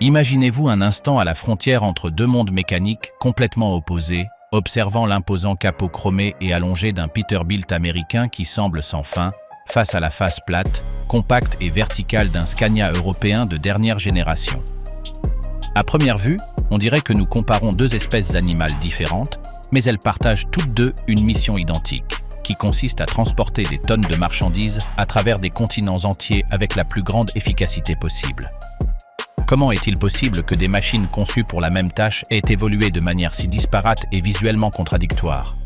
Imaginez-vous un instant à la frontière entre deux mondes mécaniques complètement opposés, observant l'imposant capot chromé et allongé d'un Peterbilt américain qui semble sans fin, face à la face plate, compacte et verticale d'un Scania européen de dernière génération. À première vue, on dirait que nous comparons deux espèces animales différentes, mais elles partagent toutes deux une mission identique, qui consiste à transporter des tonnes de marchandises à travers des continents entiers avec la plus grande efficacité possible. Comment est-il possible que des machines conçues pour la même tâche aient évolué de manière si disparate et visuellement contradictoire ?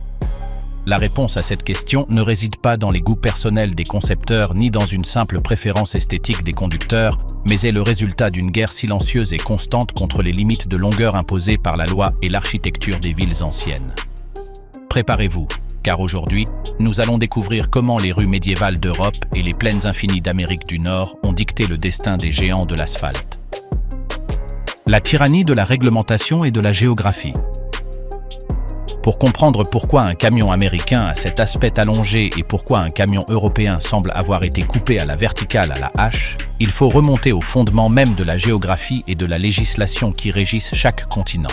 La réponse à cette question ne réside pas dans les goûts personnels des concepteurs ni dans une simple préférence esthétique des conducteurs, mais est le résultat d'une guerre silencieuse et constante contre les limites de longueur imposées par la loi et l'architecture des villes anciennes. Préparez-vous, car aujourd'hui, nous allons découvrir comment les rues médiévales d'Europe et les plaines infinies d'Amérique du Nord ont dicté le destin des géants de l'asphalte. La tyrannie de la réglementation et de la géographie. Pour comprendre pourquoi un camion américain a cet aspect allongé et pourquoi un camion européen semble avoir été coupé à la verticale à la hache, il faut remonter au fondement même de la géographie et de la législation qui régissent chaque continent.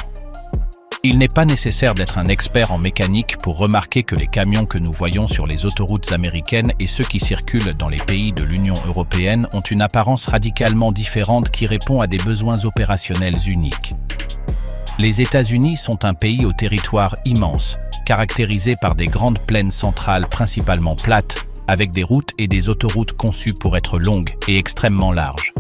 Il n'est pas nécessaire d'être un expert en mécanique pour remarquer que les camions que nous voyons sur les autoroutes américaines et ceux qui circulent dans les pays de l'Union européenne ont une apparence radicalement différente qui répond à des besoins opérationnels uniques. Les États-Unis sont un pays au territoire immense, caractérisé par des grandes plaines centrales principalement plates, avec des routes et des autoroutes conçues pour être longues et extrêmement larges.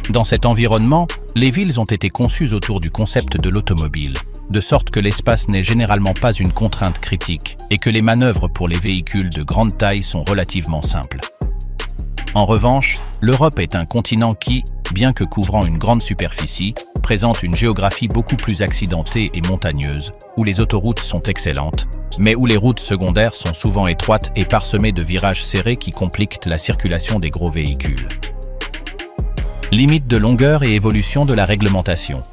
Dans cet environnement, les villes ont été conçues autour du concept de l'automobile, de sorte que l'espace n'est généralement pas une contrainte critique et que les manœuvres pour les véhicules de grande taille sont relativement simples. En revanche, l'Europe est un continent qui, bien que couvrant une grande superficie, présente une géographie beaucoup plus accidentée et montagneuse, où les autoroutes sont excellentes, mais où les routes secondaires sont souvent étroites et parsemées de virages serrés qui compliquent la circulation des gros véhicules. Limite de longueur et évolution de la réglementation.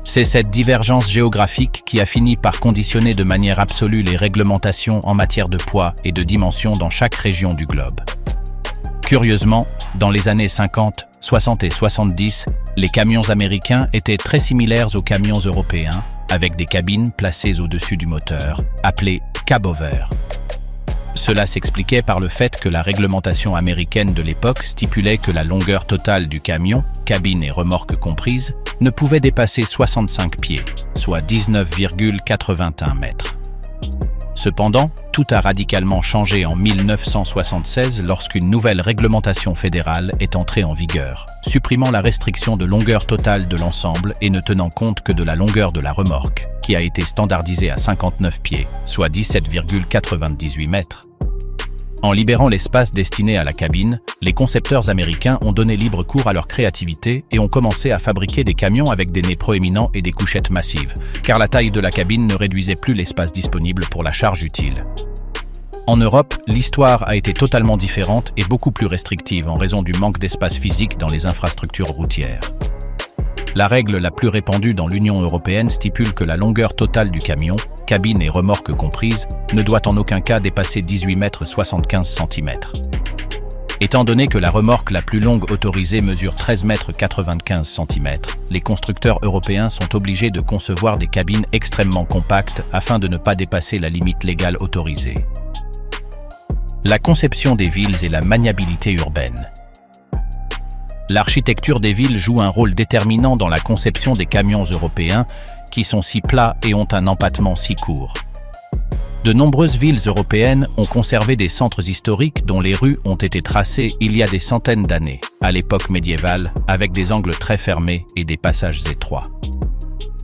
C'est cette divergence géographique qui a fini par conditionner de manière absolue les réglementations en matière de poids et de dimension dans chaque région du globe. Curieusement, dans les années 50, 60 et 70, les camions américains étaient très similaires aux camions européens, avec des cabines placées au-dessus du moteur, appelées cab-over. Cela s'expliquait par le fait que la réglementation américaine de l'époque stipulait que la longueur totale du camion, cabine et remorque comprises, ne pouvait dépasser 65 pieds, soit 19,81 mètres. Cependant, tout a radicalement changé en 1976 lorsqu'une nouvelle réglementation fédérale est entrée en vigueur, supprimant la restriction de longueur totale de l'ensemble et ne tenant compte que de la longueur de la remorque, qui a été standardisée à 59 pieds, soit 17,98 mètres. En libérant l'espace destiné à la cabine, les concepteurs américains ont donné libre cours à leur créativité et ont commencé à fabriquer des camions avec des nez proéminents et des couchettes massives, car la taille de la cabine ne réduisait plus l'espace disponible pour la charge utile. En Europe, l'histoire a été totalement différente et beaucoup plus restrictive en raison du manque d'espace physique dans les infrastructures routières. La règle la plus répandue dans l'Union européenne stipule que la longueur totale du camion, cabine et remorque comprises, ne doit en aucun cas dépasser 18 mètres 75 cm. Étant donné que la remorque la plus longue autorisée mesure 13 mètres 95 cm, les constructeurs européens sont obligés de concevoir des cabines extrêmement compactes afin de ne pas dépasser la limite légale autorisée. La conception des villes et la maniabilité urbaine. L'architecture des villes joue un rôle déterminant dans la conception des camions européens qui sont si plats et ont un empattement si court. De nombreuses villes européennes ont conservé des centres historiques dont les rues ont été tracées il y a des centaines d'années, à l'époque médiévale, avec des angles très fermés et des passages étroits.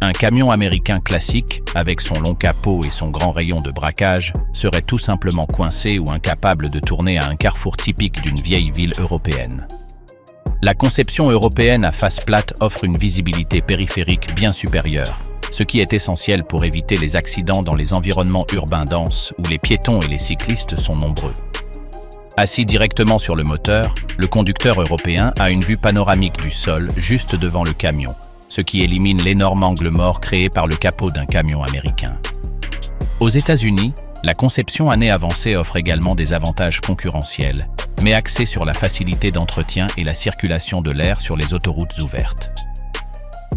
Un camion américain classique, avec son long capot et son grand rayon de braquage, serait tout simplement coincé ou incapable de tourner à un carrefour typique d'une vieille ville européenne. La conception européenne à face plate offre une visibilité périphérique bien supérieure, ce qui est essentiel pour éviter les accidents dans les environnements urbains denses où les piétons et les cyclistes sont nombreux. Assis directement sur le moteur, le conducteur européen a une vue panoramique du sol juste devant le camion, ce qui élimine l'énorme angle mort créé par le capot d'un camion américain. Aux États-Unis, La conception année avancée offre également des avantages concurrentiels, mais axée sur la facilité d'entretien et la circulation de l'air sur les autoroutes ouvertes.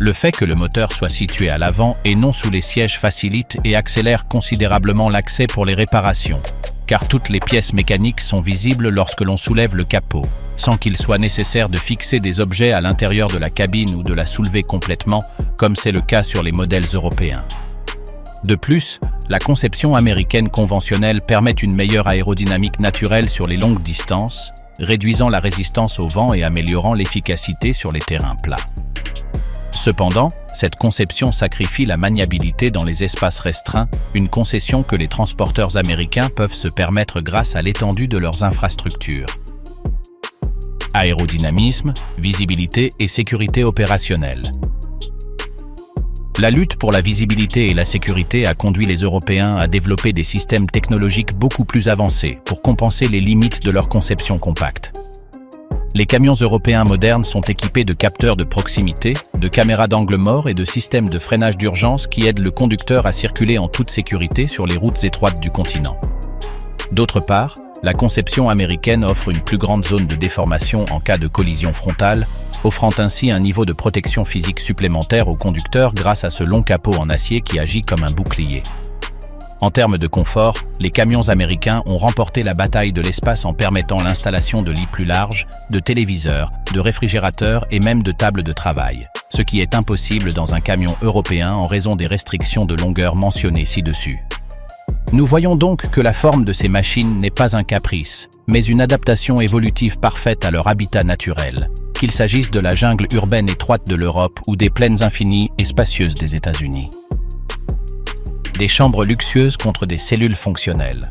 Le fait que le moteur soit situé à l'avant et non sous les sièges facilite et accélère considérablement l'accès pour les réparations, car toutes les pièces mécaniques sont visibles lorsque l'on soulève le capot, sans qu'il soit nécessaire de fixer des objets à l'intérieur de la cabine ou de la soulever complètement, comme c'est le cas sur les modèles européens. De plus, la conception américaine conventionnelle permet une meilleure aérodynamique naturelle sur les longues distances, réduisant la résistance au vent et améliorant l'efficacité sur les terrains plats. Cependant, cette conception sacrifie la maniabilité dans les espaces restreints, une concession que les transporteurs américains peuvent se permettre grâce à l'étendue de leurs infrastructures. Aérodynamisme, visibilité et sécurité opérationnelle. La lutte pour la visibilité et la sécurité a conduit les Européens à développer des systèmes technologiques beaucoup plus avancés pour compenser les limites de leur conception compacte. Les camions européens modernes sont équipés de capteurs de proximité, de caméras d'angle mort et de systèmes de freinage d'urgence qui aident le conducteur à circuler en toute sécurité sur les routes étroites du continent. D'autre part, la conception américaine offre une plus grande zone de déformation en cas de collision frontale, offrant ainsi un niveau de protection physique supplémentaire au conducteur grâce à ce long capot en acier qui agit comme un bouclier. En termes de confort, les camions américains ont remporté la bataille de l'espace en permettant l'installation de lits plus larges, de téléviseurs, de réfrigérateurs et même de tables de travail, ce qui est impossible dans un camion européen en raison des restrictions de longueur mentionnées ci-dessus. Nous voyons donc que la forme de ces machines n'est pas un caprice, mais une adaptation évolutive parfaite à leur habitat naturel, qu'il s'agisse de la jungle urbaine étroite de l'Europe ou des plaines infinies et spacieuses des États-Unis. Des chambres luxueuses contre des cellules fonctionnelles.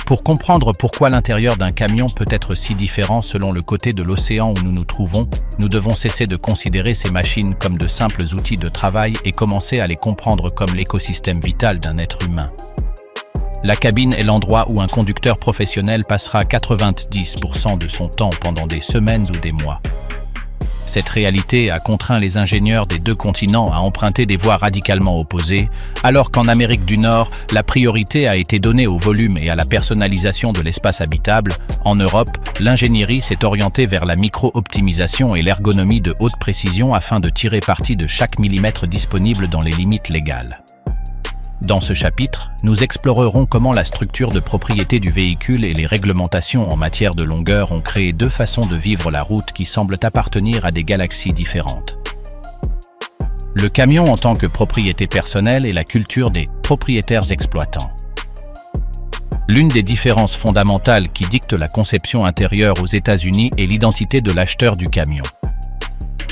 Pour comprendre pourquoi l'intérieur d'un camion peut être si différent selon le côté de l'océan où nous nous trouvons, nous devons cesser de considérer ces machines comme de simples outils de travail et commencer à les comprendre comme l'écosystème vital d'un être humain. La cabine est l'endroit où un conducteur professionnel passera 90% de son temps pendant des semaines ou des mois. Cette réalité a contraint les ingénieurs des deux continents à emprunter des voies radicalement opposées, alors qu'en Amérique du Nord, la priorité a été donnée au volume et à la personnalisation de l'espace habitable. En Europe, l'ingénierie s'est orientée vers la micro-optimisation et l'ergonomie de haute précision afin de tirer parti de chaque millimètre disponible dans les limites légales. Dans ce chapitre, nous explorerons comment la structure de propriété du véhicule et les réglementations en matière de longueur ont créé deux façons de vivre la route qui semblent appartenir à des galaxies différentes. Le camion en tant que propriété personnelle et la culture des propriétaires exploitants. L'une des différences fondamentales qui dicte la conception intérieure aux États-Unis est l'identité de l'acheteur du camion.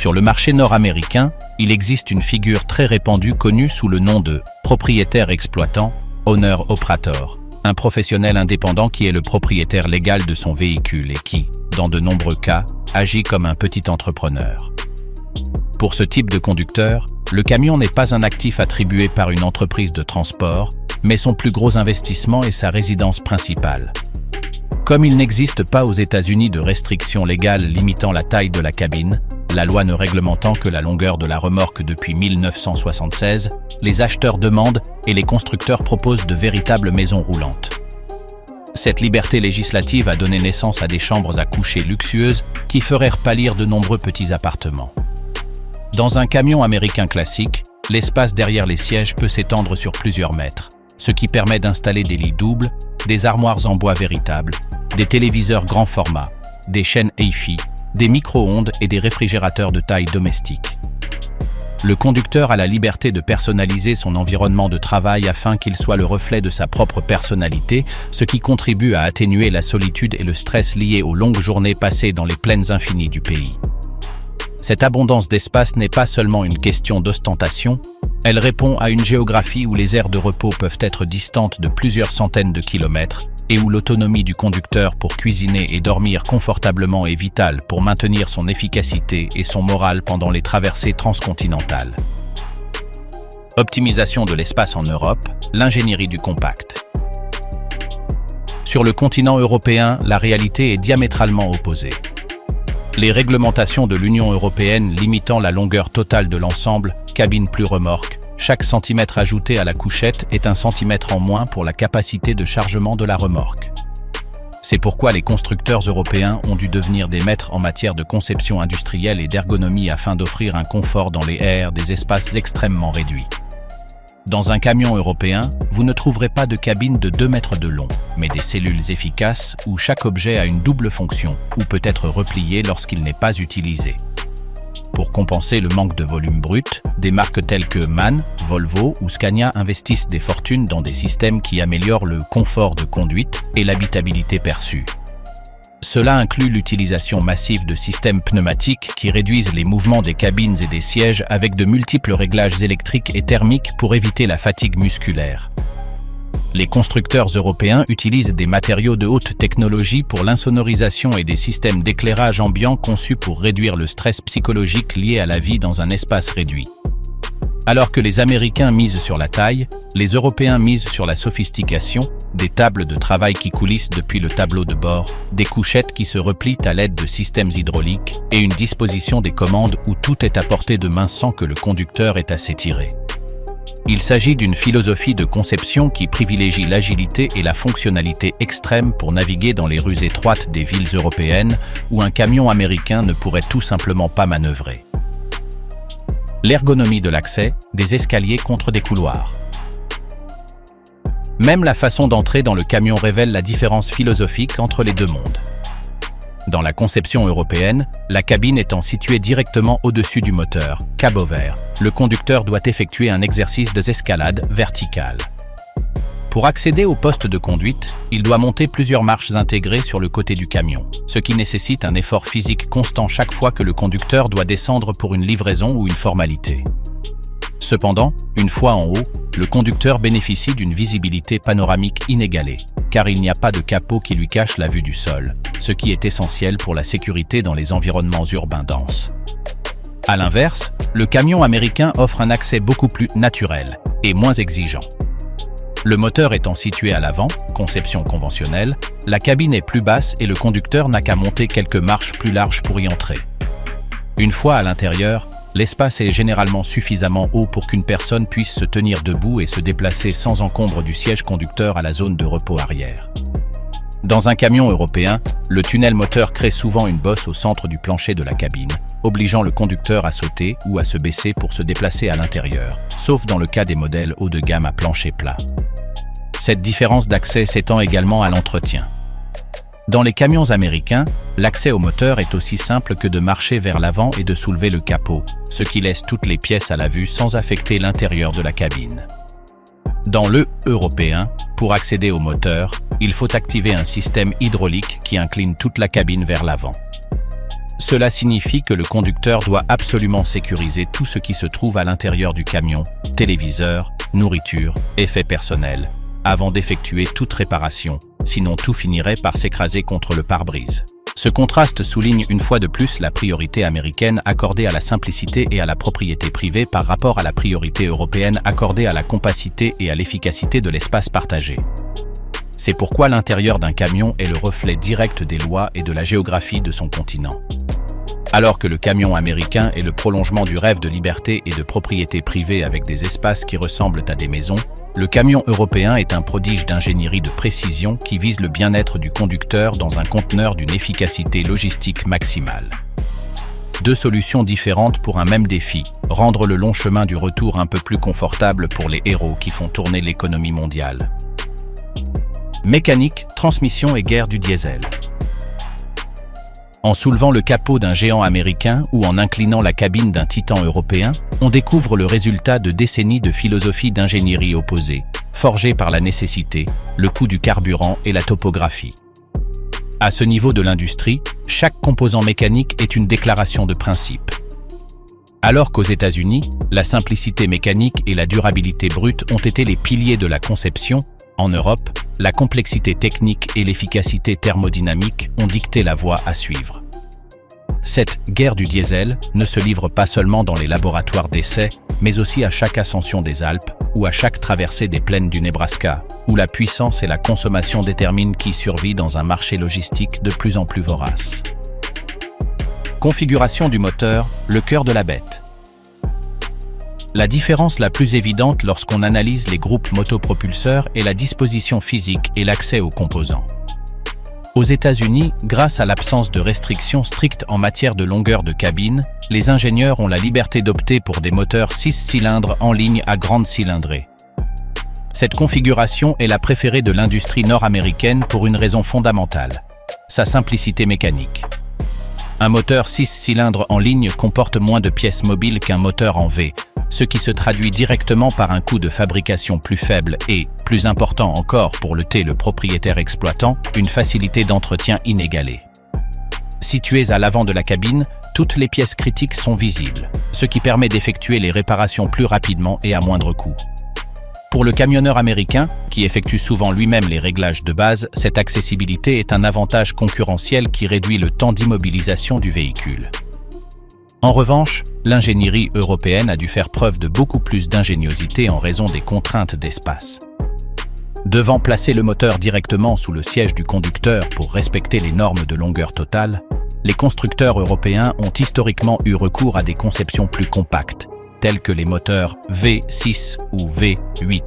Sur le marché nord-américain, il existe une figure très répandue connue sous le nom de propriétaire exploitant, owner operator, un professionnel indépendant qui est le propriétaire légal de son véhicule et qui, dans de nombreux cas, agit comme un petit entrepreneur. Pour ce type de conducteur, le camion n'est pas un actif attribué par une entreprise de transport, mais son plus gros investissement est sa résidence principale. Comme il n'existe pas aux États-Unis de restrictions légales limitant la taille de la cabine, la loi ne réglementant que la longueur de la remorque depuis 1976, les acheteurs demandent et les constructeurs proposent de véritables maisons roulantes. Cette liberté législative a donné naissance à des chambres à coucher luxueuses qui feraient pâlir de nombreux petits appartements. Dans un camion américain classique, l'espace derrière les sièges peut s'étendre sur plusieurs mètres, ce qui permet d'installer des lits doubles, des armoires en bois véritables, des téléviseurs grand format, des chaînes hi-fi, des micro-ondes et des réfrigérateurs de taille domestique. Le conducteur a la liberté de personnaliser son environnement de travail afin qu'il soit le reflet de sa propre personnalité, ce qui contribue à atténuer la solitude et le stress liés aux longues journées passées dans les plaines infinies du pays. Cette abondance d'espace n'est pas seulement une question d'ostentation, elle répond à une géographie où les aires de repos peuvent être distantes de plusieurs centaines de kilomètres, et où l'autonomie du conducteur pour cuisiner et dormir confortablement est vitale pour maintenir son efficacité et son moral pendant les traversées transcontinentales. Optimisation de l'espace en Europe, l'ingénierie du compact. Sur le continent européen, la réalité est diamétralement opposée. Les réglementations de l'Union européenne limitant la longueur totale de l'ensemble, cabine plus remorque, chaque centimètre ajouté à la couchette est un centimètre en moins pour la capacité de chargement de la remorque. C'est pourquoi les constructeurs européens ont dû devenir des maîtres en matière de conception industrielle et d'ergonomie afin d'offrir un confort dans les airs des espaces extrêmement réduits. Dans un camion européen, vous ne trouverez pas de cabine de 2 mètres de long, mais des cellules efficaces où chaque objet a une double fonction ou peut être replié lorsqu'il n'est pas utilisé. Pour compenser le manque de volume brut, des marques telles que MAN, Volvo ou Scania investissent des fortunes dans des systèmes qui améliorent le confort de conduite et l'habitabilité perçue. Cela inclut l'utilisation massive de systèmes pneumatiques qui réduisent les mouvements des cabines et des sièges avec de multiples réglages électriques et thermiques pour éviter la fatigue musculaire. Les constructeurs européens utilisent des matériaux de haute technologie pour l'insonorisation et des systèmes d'éclairage ambiant conçus pour réduire le stress psychologique lié à la vie dans un espace réduit. Alors que les Américains misent sur la taille, les Européens misent sur la sophistication, des tables de travail qui coulissent depuis le tableau de bord, des couchettes qui se replient à l'aide de systèmes hydrauliques et une disposition des commandes où tout est à portée de main sans que le conducteur ait à s'étirer. Il s'agit d'une philosophie de conception qui privilégie l'agilité et la fonctionnalité extrême pour naviguer dans les rues étroites des villes européennes où un camion américain ne pourrait tout simplement pas manœuvrer. L'ergonomie de l'accès, des escaliers contre des couloirs. Même la façon d'entrer dans le camion révèle la différence philosophique entre les deux mondes. Dans la conception européenne, la cabine étant située directement au-dessus du moteur, cabot vert, le conducteur doit effectuer un exercice d'escalade verticale. Pour accéder au poste de conduite, il doit monter plusieurs marches intégrées sur le côté du camion, ce qui nécessite un effort physique constant chaque fois que le conducteur doit descendre pour une livraison ou une formalité. Cependant, une fois en haut, le conducteur bénéficie d'une visibilité panoramique inégalée, car il n'y a pas de capot qui lui cache la vue du sol, ce qui est essentiel pour la sécurité dans les environnements urbains denses. À l'inverse, le camion américain offre un accès beaucoup plus naturel et moins exigeant. Le moteur étant situé à l'avant, conception conventionnelle, la cabine est plus basse et le conducteur n'a qu'à monter quelques marches plus larges pour y entrer. Une fois à l'intérieur, l'espace est généralement suffisamment haut pour qu'une personne puisse se tenir debout et se déplacer sans encombre du siège conducteur à la zone de repos arrière. Dans un camion européen, le tunnel moteur crée souvent une bosse au centre du plancher de la cabine, obligeant le conducteur à sauter ou à se baisser pour se déplacer à l'intérieur, sauf dans le cas des modèles haut de gamme à plancher plat. Cette différence d'accès s'étend également à l'entretien. Dans les camions américains, l'accès au moteur est aussi simple que de marcher vers l'avant et de soulever le capot, ce qui laisse toutes les pièces à la vue sans affecter l'intérieur de la cabine. Dans le européen, pour accéder au moteur, il faut activer un système hydraulique qui incline toute la cabine vers l'avant. Cela signifie que le conducteur doit absolument sécuriser tout ce qui se trouve à l'intérieur du camion, téléviseur, nourriture, effets personnels, avant d'effectuer toute réparation, sinon tout finirait par s'écraser contre le pare-brise. Ce contraste souligne une fois de plus la priorité américaine accordée à la simplicité et à la propriété privée par rapport à la priorité européenne accordée à la compacité et à l'efficacité de l'espace partagé. C'est pourquoi l'intérieur d'un camion est le reflet direct des lois et de la géographie de son continent. Alors que le camion américain est le prolongement du rêve de liberté et de propriété privée avec des espaces qui ressemblent à des maisons, le camion européen est un prodige d'ingénierie de précision qui vise le bien-être du conducteur dans un conteneur d'une efficacité logistique maximale. Deux solutions différentes pour un même défi, rendre le long chemin du retour un peu plus confortable pour les héros qui font tourner l'économie mondiale. Mécanique, transmission et guerre du diesel. En soulevant le capot d'un géant américain ou en inclinant la cabine d'un titan européen, on découvre le résultat de décennies de philosophie d'ingénierie opposées, forgées par la nécessité, le coût du carburant et la topographie. À ce niveau de l'industrie, chaque composant mécanique est une déclaration de principe. Alors qu'aux États-Unis, la simplicité mécanique et la durabilité brute ont été les piliers de la conception, en Europe, la complexité technique et l'efficacité thermodynamique ont dicté la voie à suivre. Cette guerre du diesel ne se livre pas seulement dans les laboratoires d'essais, mais aussi à chaque ascension des Alpes ou à chaque traversée des plaines du Nebraska, où la puissance et la consommation déterminent qui survit dans un marché logistique de plus en plus vorace. Configuration du moteur, le cœur de la bête. La différence la plus évidente lorsqu'on analyse les groupes motopropulseurs est la disposition physique et l'accès aux composants. Aux États-Unis, grâce à l'absence de restrictions strictes en matière de longueur de cabine, les ingénieurs ont la liberté d'opter pour des moteurs 6 cylindres en ligne à grande cylindrée. Cette configuration est la préférée de l'industrie nord-américaine pour une raison fondamentale: sa simplicité mécanique. Un moteur 6 cylindres en ligne comporte moins de pièces mobiles qu'un moteur en V, ce qui se traduit directement par un coût de fabrication plus faible et, plus important encore pour le propriétaire exploitant, une facilité d'entretien inégalée. Situées à l'avant de la cabine, toutes les pièces critiques sont visibles, ce qui permet d'effectuer les réparations plus rapidement et à moindre coût. Pour le camionneur américain, qui effectue souvent lui-même les réglages de base, cette accessibilité est un avantage concurrentiel qui réduit le temps d'immobilisation du véhicule. En revanche, l'ingénierie européenne a dû faire preuve de beaucoup plus d'ingéniosité en raison des contraintes d'espace. Devant placer le moteur directement sous le siège du conducteur pour respecter les normes de longueur totale, les constructeurs européens ont historiquement eu recours à des conceptions plus compactes, tels que les moteurs V6 ou V8.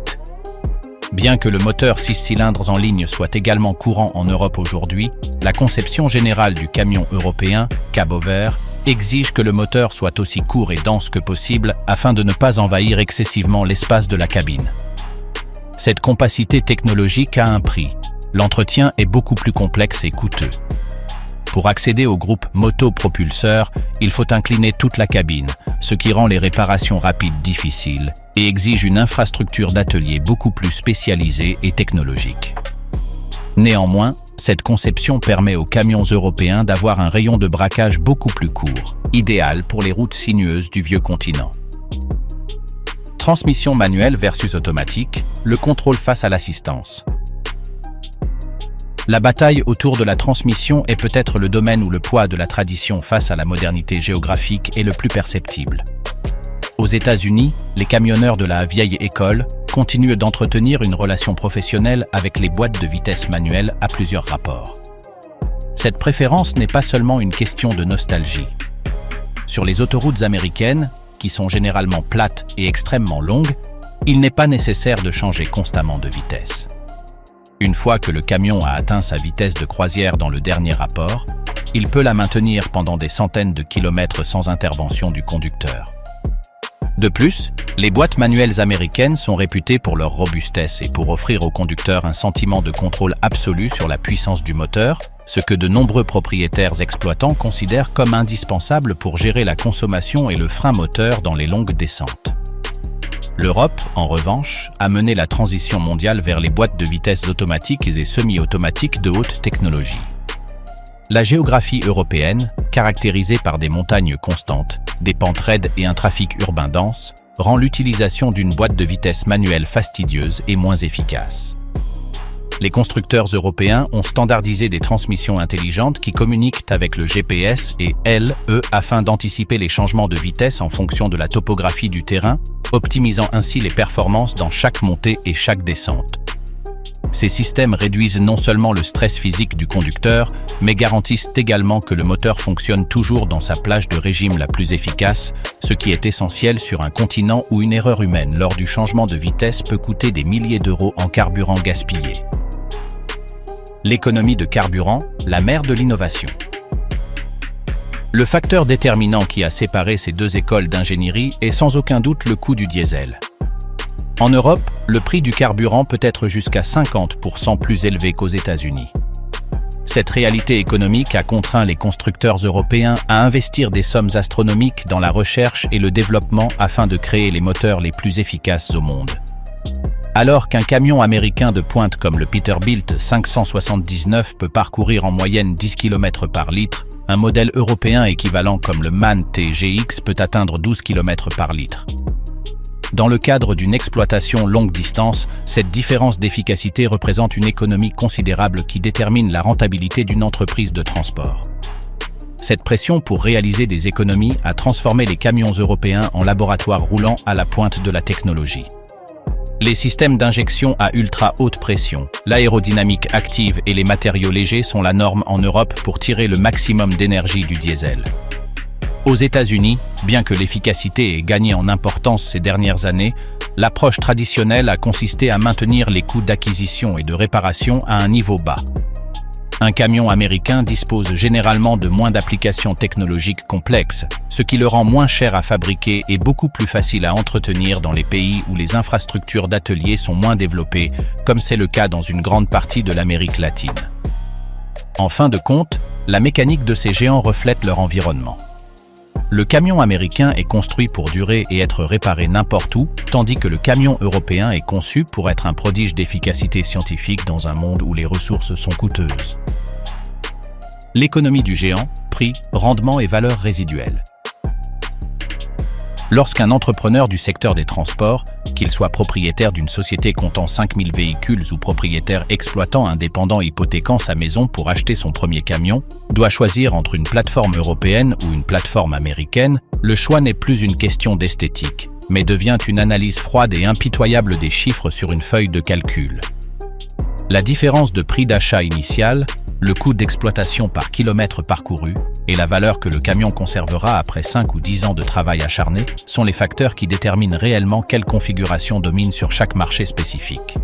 Bien que le moteur 6 cylindres en ligne soit également courant en Europe aujourd'hui, la conception générale du camion européen, cabover, exige que le moteur soit aussi court et dense que possible afin de ne pas envahir excessivement l'espace de la cabine. Cette compacité technologique a un prix. L'entretien est beaucoup plus complexe et coûteux. Pour accéder au groupe motopropulseur, il faut incliner toute la cabine, ce qui rend les réparations rapides difficiles et exige une infrastructure d'atelier beaucoup plus spécialisée et technologique. Néanmoins, cette conception permet aux camions européens d'avoir un rayon de braquage beaucoup plus court, idéal pour les routes sinueuses du vieux continent. Transmission manuelle versus automatique, le contrôle face à l'assistance. La bataille autour de la transmission est peut-être le domaine où le poids de la tradition face à la modernité géographique est le plus perceptible. Aux États-Unis, les camionneurs de la vieille école continuent d'entretenir une relation professionnelle avec les boîtes de vitesse manuelles à plusieurs rapports. Cette préférence n'est pas seulement une question de nostalgie. Sur les autoroutes américaines, qui sont généralement plates et extrêmement longues, il n'est pas nécessaire de changer constamment de vitesse. Une fois que le camion a atteint sa vitesse de croisière dans le dernier rapport, il peut la maintenir pendant des centaines de kilomètres sans intervention du conducteur. De plus, les boîtes manuelles américaines sont réputées pour leur robustesse et pour offrir au conducteur un sentiment de contrôle absolu sur la puissance du moteur, ce que de nombreux propriétaires exploitants considèrent comme indispensable pour gérer la consommation et le frein moteur dans les longues descentes. L'Europe, en revanche, a mené la transition mondiale vers les boîtes de vitesse automatiques et semi-automatiques de haute technologie. La géographie européenne, caractérisée par des montagnes constantes, des pentes raides et un trafic urbain dense, rend l'utilisation d'une boîte de vitesse manuelle fastidieuse et moins efficace. Les constructeurs européens ont standardisé des transmissions intelligentes qui communiquent avec le GPS et LE afin d'anticiper les changements de vitesse en fonction de la topographie du terrain, optimisant ainsi les performances dans chaque montée et chaque descente. Ces systèmes réduisent non seulement le stress physique du conducteur, mais garantissent également que le moteur fonctionne toujours dans sa plage de régime la plus efficace, ce qui est essentiel sur un continent où une erreur humaine lors du changement de vitesse peut coûter des milliers d'euros en carburant gaspillé. L'économie de carburant, la mère de l'innovation. Le facteur déterminant qui a séparé ces deux écoles d'ingénierie est sans aucun doute le coût du diesel. En Europe, le prix du carburant peut être jusqu'à 50% plus élevé qu'aux États-Unis. Cette réalité économique a contraint les constructeurs européens à investir des sommes astronomiques dans la recherche et le développement afin de créer les moteurs les plus efficaces au monde. Alors qu'un camion américain de pointe comme le Peterbilt 579 peut parcourir en moyenne 10 km par litre, un modèle européen équivalent comme le MAN TGX peut atteindre 12 km par litre. Dans le cadre d'une exploitation longue distance, cette différence d'efficacité représente une économie considérable qui détermine la rentabilité d'une entreprise de transport. Cette pression pour réaliser des économies a transformé les camions européens en laboratoires roulants à la pointe de la technologie. Les systèmes d'injection à ultra haute pression, l'aérodynamique active et les matériaux légers sont la norme en Europe pour tirer le maximum d'énergie du diesel. Aux États-Unis, bien que l'efficacité ait gagné en importance ces dernières années, l'approche traditionnelle a consisté à maintenir les coûts d'acquisition et de réparation à un niveau bas. Un camion américain dispose généralement de moins d'applications technologiques complexes, ce qui le rend moins cher à fabriquer et beaucoup plus facile à entretenir dans les pays où les infrastructures d'ateliers sont moins développées, comme c'est le cas dans une grande partie de l'Amérique latine. En fin de compte, la mécanique de ces géants reflète leur environnement. Le camion américain est construit pour durer et être réparé n'importe où, tandis que le camion européen est conçu pour être un prodige d'efficacité scientifique dans un monde où les ressources sont coûteuses. L'économie du géant, prix, rendement et valeur résiduelle. Lorsqu'un entrepreneur du secteur des transports, qu'il soit propriétaire d'une société comptant 5000 véhicules ou propriétaire exploitant indépendant hypothéquant sa maison pour acheter son premier camion, doit choisir entre une plateforme européenne ou une plateforme américaine, le choix n'est plus une question d'esthétique, mais devient une analyse froide et impitoyable des chiffres sur une feuille de calcul. La différence de prix d'achat initial, le coût d'exploitation par kilomètre parcouru et la valeur que le camion conservera après 5 ou 10 ans de travail acharné sont les facteurs qui déterminent réellement quelle configuration domine sur chaque marché spécifique.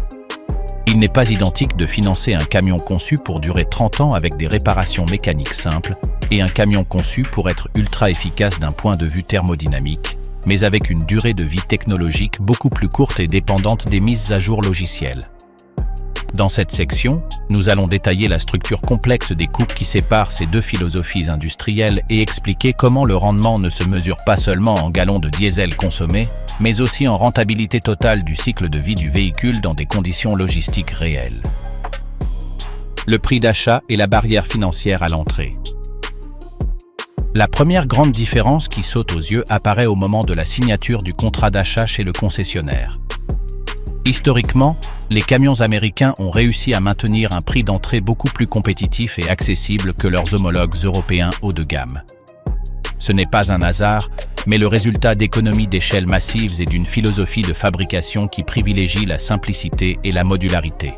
Il n'est pas identique de financer un camion conçu pour durer 30 ans avec des réparations mécaniques simples et un camion conçu pour être ultra efficace d'un point de vue thermodynamique, mais avec une durée de vie technologique beaucoup plus courte et dépendante des mises à jour logicielles. Dans cette section, nous allons détailler la structure complexe des coupes qui séparent ces deux philosophies industrielles et expliquer comment le rendement ne se mesure pas seulement en gallons de diesel consommés, mais aussi en rentabilité totale du cycle de vie du véhicule dans des conditions logistiques réelles. Le prix d'achat et la barrière financière à l'entrée. La première grande différence qui saute aux yeux apparaît au moment de la signature du contrat d'achat chez le concessionnaire. Historiquement, les camions américains ont réussi à maintenir un prix d'entrée beaucoup plus compétitif et accessible que leurs homologues européens haut de gamme. Ce n'est pas un hasard, mais le résultat d'économies d'échelle massives et d'une philosophie de fabrication qui privilégie la simplicité et la modularité.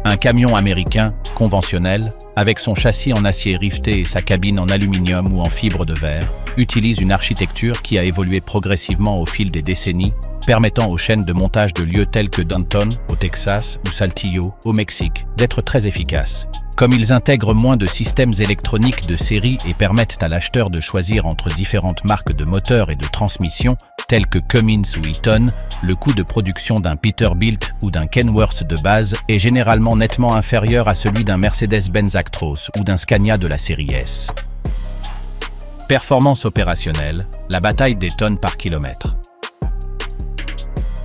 Un camion américain, conventionnel, avec son châssis en acier riveté et sa cabine en aluminium ou en fibre de verre, utilise une architecture qui a évolué progressivement au fil des décennies, permettant aux chaînes de montage de lieux tels que Denton, au Texas, ou Saltillo, au Mexique, d'être très efficaces. Comme ils intègrent moins de systèmes électroniques de série et permettent à l'acheteur de choisir entre différentes marques de moteurs et de transmission, tels que Cummins ou Eaton, le coût de production d'un Peterbilt ou d'un Kenworth de base est généralement nettement inférieur à celui d'un Mercedes-Benz Actros ou d'un Scania de la série S. Performance opérationnelle, la bataille des tonnes par kilomètre.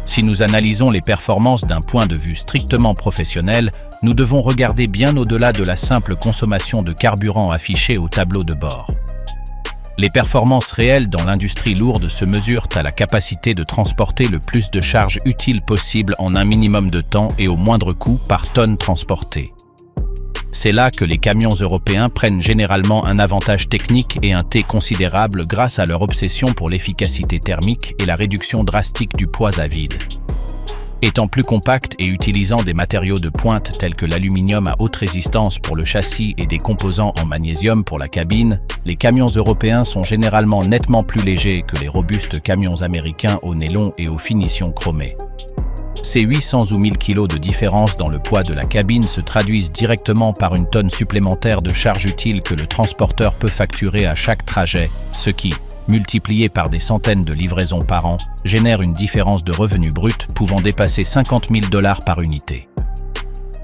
Si nous analysons les performances d'un point de vue strictement professionnel, nous devons regarder bien au-delà de la simple consommation de carburant affichée au tableau de bord. Les performances réelles dans l'industrie lourde se mesurent à la capacité de transporter le plus de charges utiles possible en un minimum de temps et au moindre coût par tonne transportée. C'est là que les camions européens prennent généralement un avantage technique et un T considérable grâce à leur obsession pour l'efficacité thermique et la réduction drastique du poids à vide. Étant plus compacts et utilisant des matériaux de pointe tels que l'aluminium à haute résistance pour le châssis et des composants en magnésium pour la cabine, les camions européens sont généralement nettement plus légers que les robustes camions américains au nez long et aux finitions chromées. Ces 800 ou 1000 kg de différence dans le poids de la cabine se traduisent directement par une tonne supplémentaire de charge utile que le transporteur peut facturer à chaque trajet, ce qui, multiplié par des centaines de livraisons par an, génère une différence de revenus brut pouvant dépasser 50 000 $ par unité.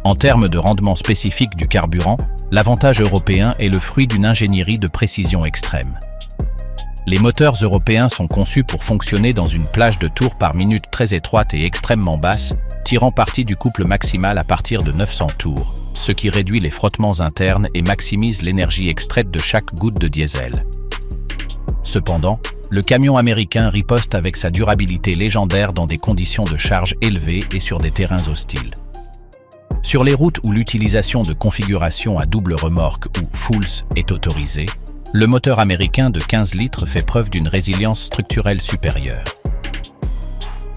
En termes de rendement spécifique du carburant, l'avantage européen est le fruit d'une ingénierie de précision extrême. Les moteurs européens sont conçus pour fonctionner dans une plage de tours par minute très étroite et extrêmement basse, tirant parti du couple maximal à partir de 900 tours, ce qui réduit les frottements internes et maximise l'énergie extraite de chaque goutte de diesel. Cependant, le camion américain riposte avec sa durabilité légendaire dans des conditions de charge élevées et sur des terrains hostiles. Sur les routes où l'utilisation de configurations à double remorque ou fulls est autorisée, le moteur américain de 15 litres fait preuve d'une résilience structurelle supérieure.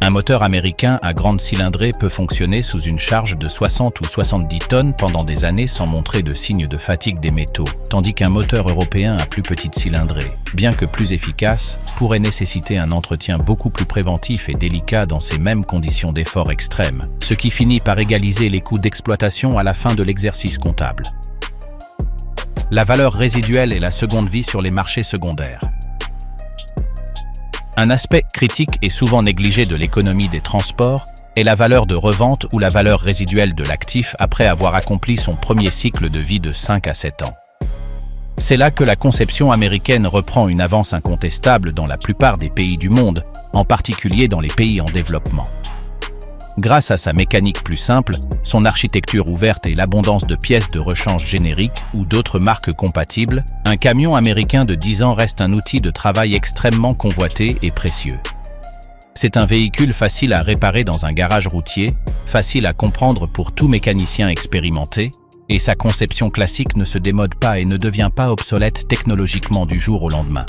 Un moteur américain à grande cylindrée peut fonctionner sous une charge de 60 ou 70 tonnes pendant des années sans montrer de signes de fatigue des métaux, tandis qu'un moteur européen à plus petite cylindrée, bien que plus efficace, pourrait nécessiter un entretien beaucoup plus préventif et délicat dans ces mêmes conditions d'effort extrêmes, ce qui finit par égaliser les coûts d'exploitation à la fin de l'exercice comptable. La valeur résiduelle et la seconde vie sur les marchés secondaires. Un aspect critique et souvent négligé de l'économie des transports est la valeur de revente ou la valeur résiduelle de l'actif après avoir accompli son premier cycle de vie de 5 à 7 ans. C'est là que la conception américaine reprend une avance incontestable dans la plupart des pays du monde, en particulier dans les pays en développement. Grâce à sa mécanique plus simple, son architecture ouverte et l'abondance de pièces de rechange génériques ou d'autres marques compatibles, un camion américain de 10 ans reste un outil de travail extrêmement convoité et précieux. C'est un véhicule facile à réparer dans un garage routier, facile à comprendre pour tout mécanicien expérimenté, et sa conception classique ne se démode pas et ne devient pas obsolète technologiquement du jour au lendemain.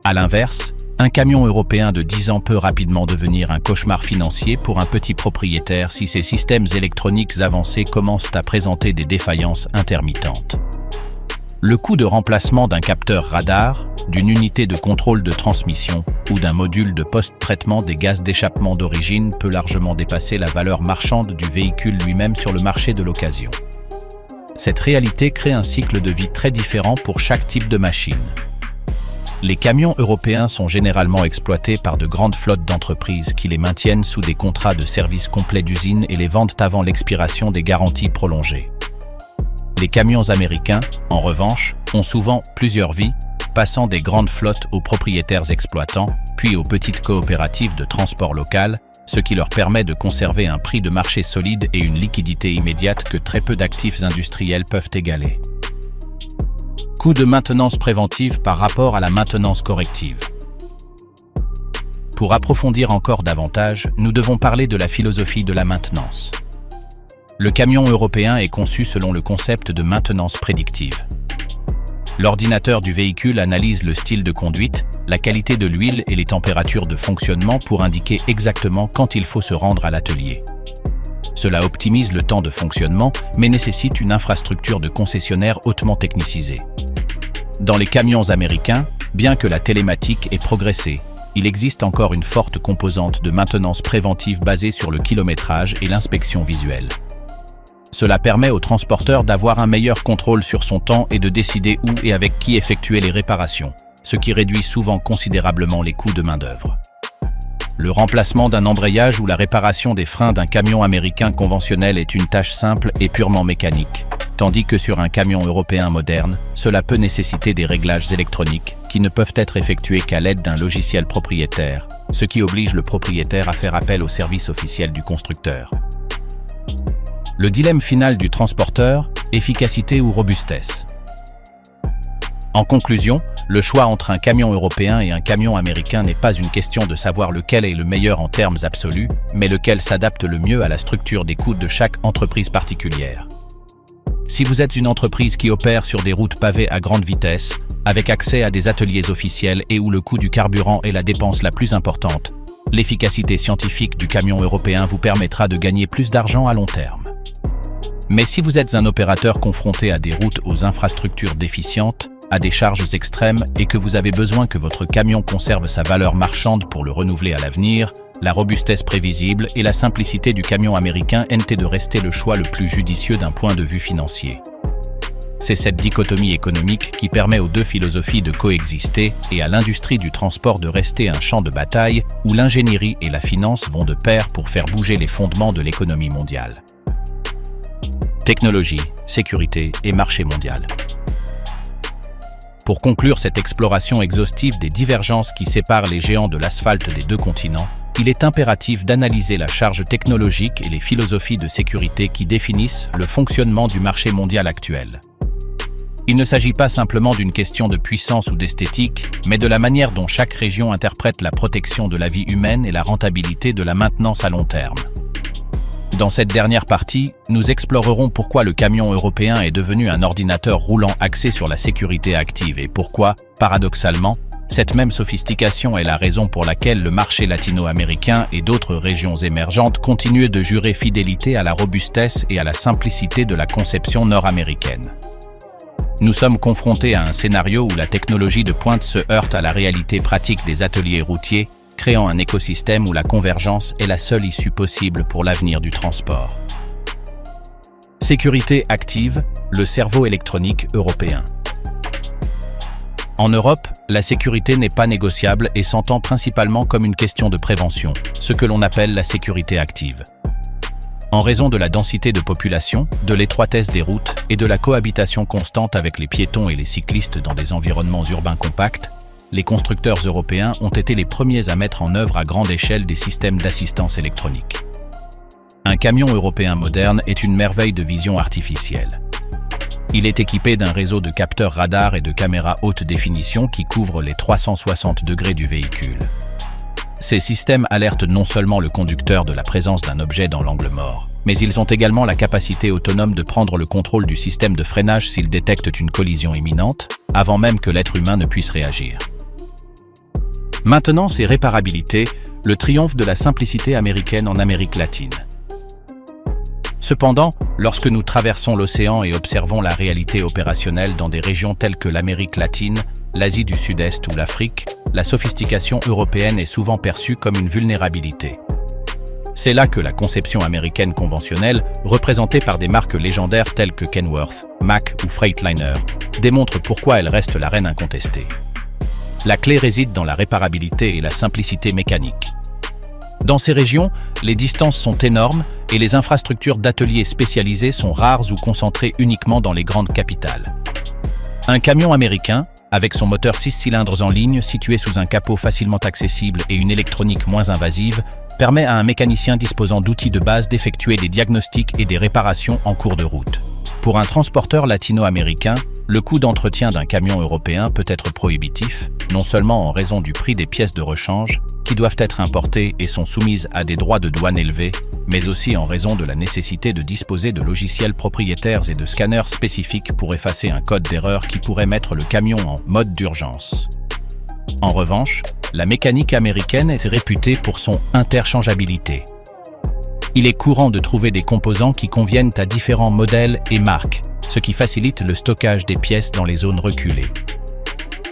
À l'inverse, un camion européen de 10 ans peut rapidement devenir un cauchemar financier pour un petit propriétaire si ses systèmes électroniques avancés commencent à présenter des défaillances intermittentes. Le coût de remplacement d'un capteur radar, d'une unité de contrôle de transmission ou d'un module de post-traitement des gaz d'échappement d'origine peut largement dépasser la valeur marchande du véhicule lui-même sur le marché de l'occasion. Cette réalité crée un cycle de vie très différent pour chaque type de machine. Les camions européens sont généralement exploités par de grandes flottes d'entreprises qui les maintiennent sous des contrats de service complets d'usine et les vendent avant l'expiration des garanties prolongées. Les camions américains, en revanche, ont souvent plusieurs vies, passant des grandes flottes aux propriétaires exploitants, puis aux petites coopératives de transport local, ce qui leur permet de conserver un prix de marché solide et une liquidité immédiate que très peu d'actifs industriels peuvent égaler. Coût de maintenance préventive par rapport à la maintenance corrective. Pour approfondir encore davantage, nous devons parler de la philosophie de la maintenance. Le camion européen est conçu selon le concept de maintenance prédictive. L'ordinateur du véhicule analyse le style de conduite, la qualité de l'huile et les températures de fonctionnement pour indiquer exactement quand il faut se rendre à l'atelier. Cela optimise le temps de fonctionnement, mais nécessite une infrastructure de concessionnaire hautement technicisée. Dans les camions américains, bien que la télématique ait progressé, il existe encore une forte composante de maintenance préventive basée sur le kilométrage et l'inspection visuelle. Cela permet au transporteur d'avoir un meilleur contrôle sur son temps et de décider où et avec qui effectuer les réparations, ce qui réduit souvent considérablement les coûts de main-d'œuvre. Le remplacement d'un embrayage ou la réparation des freins d'un camion américain conventionnel est une tâche simple et purement mécanique, tandis que sur un camion européen moderne, cela peut nécessiter des réglages électroniques qui ne peuvent être effectués qu'à l'aide d'un logiciel propriétaire, ce qui oblige le propriétaire à faire appel au service officiel du constructeur. Le dilemme final du transporteur, efficacité ou robustesse. En conclusion, le choix entre un camion européen et un camion américain n'est pas une question de savoir lequel est le meilleur en termes absolus, mais lequel s'adapte le mieux à la structure des coûts de chaque entreprise particulière. Si vous êtes une entreprise qui opère sur des routes pavées à grande vitesse, avec accès à des ateliers officiels et où le coût du carburant est la dépense la plus importante, l'efficacité scientifique du camion européen vous permettra de gagner plus d'argent à long terme. Mais si vous êtes un opérateur confronté à des routes aux infrastructures déficientes, à des charges extrêmes et que vous avez besoin que votre camion conserve sa valeur marchande pour le renouveler à l'avenir, la robustesse prévisible et la simplicité du camion américain est de rester le choix le plus judicieux d'un point de vue financier. C'est cette dichotomie économique qui permet aux deux philosophies de coexister et à l'industrie du transport de rester un champ de bataille où l'ingénierie et la finance vont de pair pour faire bouger les fondements de l'économie mondiale. Technologie, sécurité et marché mondial. Pour conclure cette exploration exhaustive des divergences qui séparent les géants de l'asphalte des deux continents, il est impératif d'analyser la charge technologique et les philosophies de sécurité qui définissent le fonctionnement du marché mondial actuel. Il ne s'agit pas simplement d'une question de puissance ou d'esthétique, mais de la manière dont chaque région interprète la protection de la vie humaine et la rentabilité de la maintenance à long terme. Dans cette dernière partie, nous explorerons pourquoi le camion européen est devenu un ordinateur roulant axé sur la sécurité active et pourquoi, paradoxalement, Cette même sophistication est la raison pour laquelle le marché latino-américain et d'autres régions émergentes continuent de jurer fidélité à la robustesse et à la simplicité de la conception nord-américaine. Nous sommes confrontés à un scénario où la technologie de pointe se heurte à la réalité pratique des ateliers routiers, créant un écosystème où la convergence est la seule issue possible pour l'avenir du transport. Sécurité active, le cerveau électronique européen. En Europe, la sécurité n'est pas négociable et s'entend principalement comme une question de prévention, ce que l'on appelle la sécurité active. En raison de la densité de population, de l'étroitesse des routes et de la cohabitation constante avec les piétons et les cyclistes dans des environnements urbains compacts, les constructeurs européens ont été les premiers à mettre en œuvre à grande échelle des systèmes d'assistance électronique. Un camion européen moderne est une merveille de vision artificielle. Il est équipé d'un réseau de capteurs radars et de caméras haute définition qui couvrent les 360 degrés du véhicule. Ces systèmes alertent non seulement le conducteur de la présence d'un objet dans l'angle mort, mais ils ont également la capacité autonome de prendre le contrôle du système de freinage s'ils détectent une collision imminente, avant même que l'être humain ne puisse réagir. Maintenance et réparabilité, le triomphe de la simplicité américaine en Amérique latine. Cependant, lorsque nous traversons l'océan et observons la réalité opérationnelle dans des régions telles que l'Amérique latine, l'Asie du Sud-Est ou l'Afrique, la sophistication européenne est souvent perçue comme une vulnérabilité. C'est là que la conception américaine conventionnelle, représentée par des marques légendaires telles que Kenworth, Mack ou Freightliner, démontre pourquoi elle reste la reine incontestée. La clé réside dans la réparabilité et la simplicité mécanique. Dans ces régions, les distances sont énormes et les infrastructures d'ateliers spécialisés sont rares ou concentrées uniquement dans les grandes capitales. Un camion américain, avec son moteur 6 cylindres en ligne situé sous un capot facilement accessible et une électronique moins invasive, permet à un mécanicien disposant d'outils de base d'effectuer des diagnostics et des réparations en cours de route. Pour un transporteur latino-américain, le coût d'entretien d'un camion européen peut être prohibitif, non seulement en raison du prix des pièces de rechange, qui doivent être importées et sont soumises à des droits de douane élevés, mais aussi en raison de la nécessité de disposer de logiciels propriétaires et de scanners spécifiques pour effacer un code d'erreur qui pourrait mettre le camion en mode d'urgence. En revanche, la mécanique américaine est réputée pour son interchangeabilité. Il est courant de trouver des composants qui conviennent à différents modèles et marques, ce qui facilite le stockage des pièces dans les zones reculées.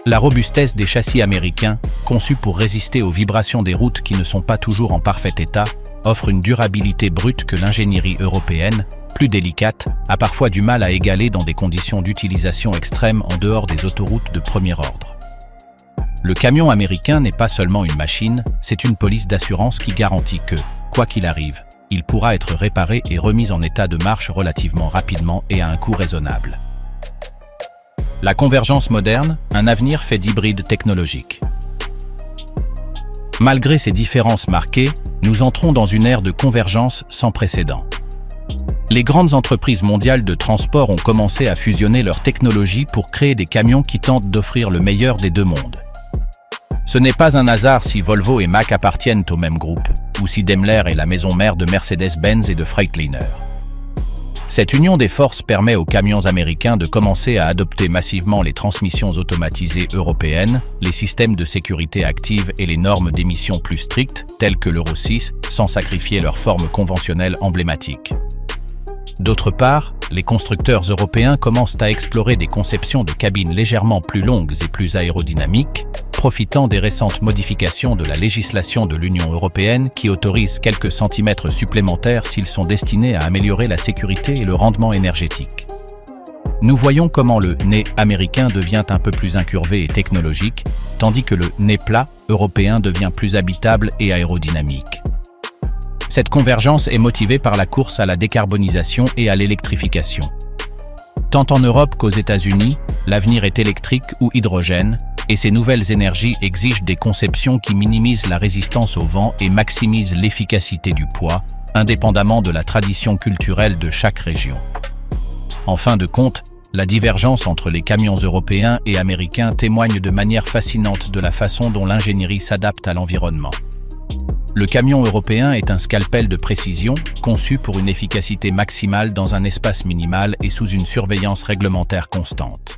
La robustesse des châssis américains, conçus pour résister aux vibrations des routes qui ne sont pas toujours en parfait état, offre une durabilité brute que l'ingénierie européenne, plus délicate, a parfois du mal à égaler dans des conditions d'utilisation extrêmes en dehors des autoroutes de premier ordre. Le camion américain n'est pas seulement une machine, c'est une police d'assurance qui garantit que, quoi qu'il arrive, il pourra être réparé et remis en état de marche relativement rapidement et à un coût raisonnable. La convergence moderne, un avenir fait d'hybrides technologiques. Malgré ces différences marquées, nous entrons dans une ère de convergence sans précédent. Les grandes entreprises mondiales de transport ont commencé à fusionner leurs technologies pour créer des camions qui tentent d'offrir le meilleur des deux mondes. Ce n'est pas un hasard si Volvo et Mack appartiennent au même groupe, ou si Daimler est la maison mère de Mercedes-Benz et de Freightliner. Cette union des forces permet aux camions américains de commencer à adopter massivement les transmissions automatisées européennes, les systèmes de sécurité active et les normes d'émissions plus strictes, telles que l'Euro 6, sans sacrifier leur forme conventionnelle emblématique. D'autre part, les constructeurs européens commencent à explorer des conceptions de cabines légèrement plus longues et plus aérodynamiques, profitant des récentes modifications de la législation de l'Union européenne qui autorise quelques centimètres supplémentaires s'ils sont destinés à améliorer la sécurité et le rendement énergétique. Nous voyons comment le nez américain devient un peu plus incurvé et technologique, tandis que le nez plat européen devient plus habitable et aérodynamique. Cette convergence est motivée par la course à la décarbonisation et à l'électrification. Tant en Europe qu'aux États-Unis, l'avenir est électrique ou hydrogène, et ces nouvelles énergies exigent des conceptions qui minimisent la résistance au vent et maximisent l'efficacité du poids, indépendamment de la tradition culturelle de chaque région. En fin de compte, la divergence entre les camions européens et américains témoigne de manière fascinante de la façon dont l'ingénierie s'adapte à l'environnement. Le camion européen est un scalpel de précision, conçu pour une efficacité maximale dans un espace minimal et sous une surveillance réglementaire constante.